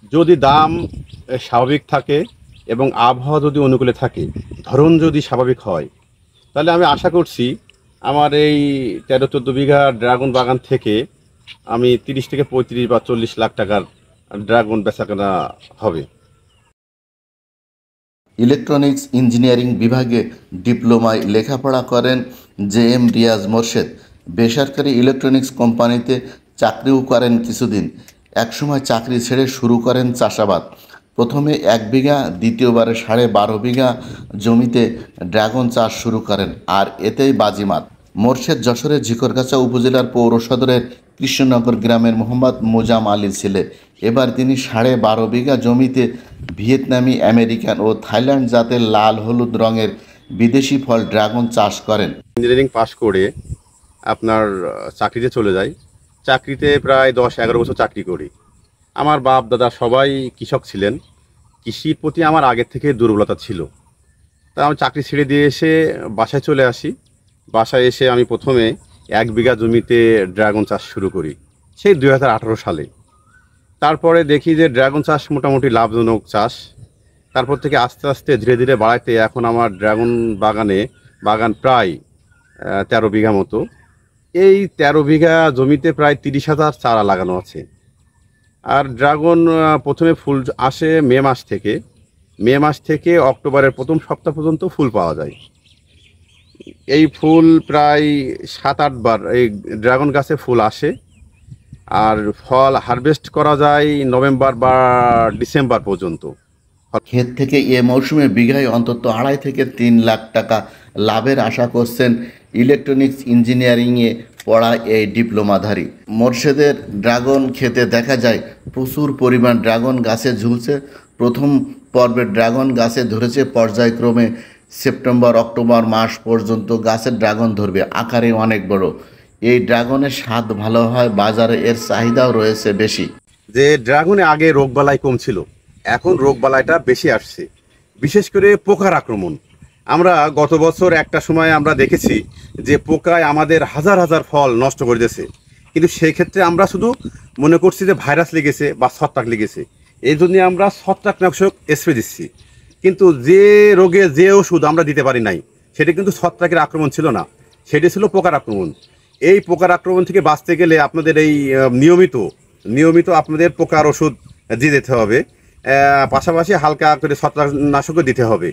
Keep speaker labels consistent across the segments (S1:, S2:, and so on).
S1: যদি দাম স্বাভাবিক থাকে এবং আবহাওয়া যদি অনুকূলে থাকে, ধরন যদি স্বাভাবিক হয়, তাহলে আমি আশা করছি আমার এই 13-14 বিঘা ড্রাগন বাগান থেকে আমি 30 থেকে 35 বা 40 লাখ টাকার ড্রাগন বেচাকেনা হবে।
S2: ইলেকট্রনিক্স ইঞ্জিনিয়ারিং বিভাগে ডিপ্লোমায় লেখাপড়া করেন JM রিয়াজ মোরশেদ। বেসরকারি ইলেকট্রনিক্স কোম্পানিতে চাকরিও করেন কিছুদিন। একসময় চাকরি ছেড়ে শুরু করেন চাষাবাদ। প্রথমে 1 বিঘা, দ্বিতীয়বারে 12.5 বিঘা জমিতে ড্রাগন চাষ শুরু করেন, আর এতেই বাজিমাত। মোরশেদ যশোরের ঝিকরগাছা উপজেলার পৌর সদরের কৃষ্ণনগর গ্রামের মোহাম্মদ মোজাম আলীর ছেলে। এবার তিনি 12.5 বিঘা জমিতে ভিয়েতনামি, আমেরিকান ও থাইল্যান্ড জাতের লাল হলুদ রঙের বিদেশি ফল ড্রাগন চাষ করেন।
S1: ইঞ্জিনিয়ারিং পাশ করে আপনার চাকরিতে চলে যাই। চাকরিতে প্রায় 10-11 বছর চাকরি করি। আমার বাপ দাদা সবাই কৃষক ছিলেন। কৃষির প্রতি আমার আগের থেকে দুর্বলতা ছিল। তা আমি চাকরি ছেড়ে দিয়ে এসে বাসায় চলে আসি। বাসায় এসে আমি প্রথমে 1 বিঘা জমিতে ড্রাগন চাষ শুরু করি, সেই 2018 সালে। তারপরে দেখি যে ড্রাগন চাষ মোটামুটি লাভজনক চাষ। তারপর থেকে আস্তে আস্তে ধীরে ধীরে বাড়াইতে এখন আমার ড্রাগন বাগান প্রায় 13 বিঘা মতো। এই 13 বিঘা জমিতে প্রায় 30,000 চারা লাগানো আছে। আর ড্রাগন প্রথমে ফুল আসে মে মাস থেকে অক্টোবরের প্রথম সপ্তাহ পর্যন্ত ফুল পাওয়া যায়। এই ফুল প্রায় 7-8 বার এই ড্রাগন গাছে ফুল আসে, আর ফল হারভেস্ট করা যায় নভেম্বর বা ডিসেম্বর পর্যন্ত।
S2: ক্ষেত থেকে এ মৌসুমে বিঘায় অন্তত 2.5 থেকে 3 লাখ টাকা লাভের আশা করছেন ইলেকট্রনিক্স ইঞ্জিনিয়ারিংয়ে পড়া এই ডিপ্লোমাধারী। মোরশেদের ড্রাগন খেতে দেখা যায় প্রচুর পরিমাণ ড্রাগন গাছে ঝুলছে। প্রথম পর্বে ড্রাগন গাছে ধরেছে, পর্যায়ক্রমে সেপ্টেম্বর অক্টোবর মাস পর্যন্ত গাছের ড্রাগন ধরবে। আকারে অনেক বড়। এই ড্রাগনের স্বাদ ভালো হয়, বাজারে এর চাহিদাও রয়েছে বেশি।
S1: যে ড্রাগনে আগে রোগবালাই কম ছিল, এখন রোগবালাইটা বেশি আসছে, বিশেষ করে পোকার আক্রমণ। আমরা গত বছর একটা সময় আমরা দেখেছি যে পোকায় আমাদের হাজার হাজার ফল নষ্ট করে দিয়েছে, কিন্তু সেই ক্ষেত্রে আমরা শুধু মনে করছি যে ভাইরাস লেগেছে বা ছত্রাক লেগেছে, এই জন্য আমরা ছত্রাকনাশক স্প্রে দিচ্ছি। কিন্তু যে রোগে যে ওষুধ আমরা দিতে পারি নাই, সেটা কিন্তু ছত্রাকের আক্রমণ ছিল না, সেটি ছিল পোকার আক্রমণ। এই পোকার আক্রমণ থেকে বাঁচতে গেলে আপনাদের এই নিয়মিত আপনাদের পোকার ওষুধ দিয়ে দিতে হবে, পাশাপাশি হালকা করে ছত্রাকনাশকও দিতে হবে।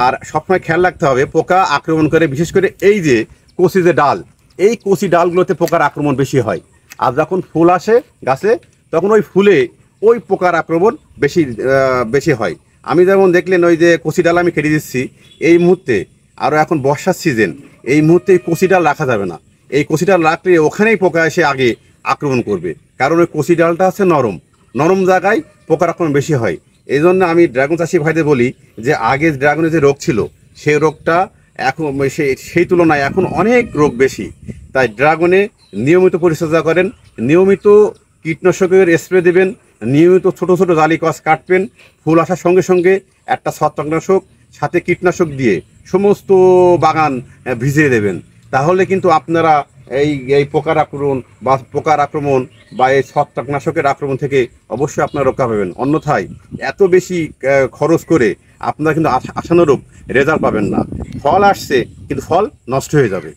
S1: আর সবসময় খেয়াল রাখতে হবে পোকা আক্রমণ করে, বিশেষ করে এই যে কচি যে ডাল, এই কচি ডালগুলোতে পোকার আক্রমণ বেশি হয়। আর যখন ফুল আসে গাছে, তখন ওই ফুলে ওই পোকার আক্রমণ বেশি হয়। আমি যেমন দেখলেন ওই যে কচি ডাল আমি কেটে দিচ্ছি এই মুহূর্তে, আরও এখন বর্ষার সিজন, এই মুহূর্তে এই কচি ডাল রাখা যাবে না। এই কচি ডাল রাখলে ওখানেই পোকা এসে আগে আক্রমণ করবে, কারণ ওই কচি ডালটা আছে নরম জায়গায় পোকার আক্রমণ বেশি হয়। এই জন্য আমি ড্রাগন চাষি ভাইদের বলি যে আগে ড্রাগনের যে রোগ ছিল, সেই রোগটা এখন সেই তুলনায় এখন অনেক রোগ বেশি। তাই ড্রাগনে নিয়মিত পরিচর্যা করেন, নিয়মিত কীটনাশকের স্প্রে দেবেন, নিয়মিত ছোট ছোট জালি গাছ কাটবেন। ফুল আসার সঙ্গে সঙ্গে একটা ছত্রাকনাশক সাথে কীটনাশক দিয়ে সমস্ত বাগান ভিজিয়ে দেবেন। তাহলে কিন্তু আপনারা এই পোকার আক্রমণ বা এই ছত্রাকনাশকের আক্রমণ থেকে অবশ্যই আপনারা রক্ষা পাবেন। অন্যথায় এত বেশি খরচ করে আপনারা কিন্তু আশানুরূপ রেজাল্ট পাবেন না। ফল আসছে কিন্তু ফল নষ্ট হয়ে যাবে।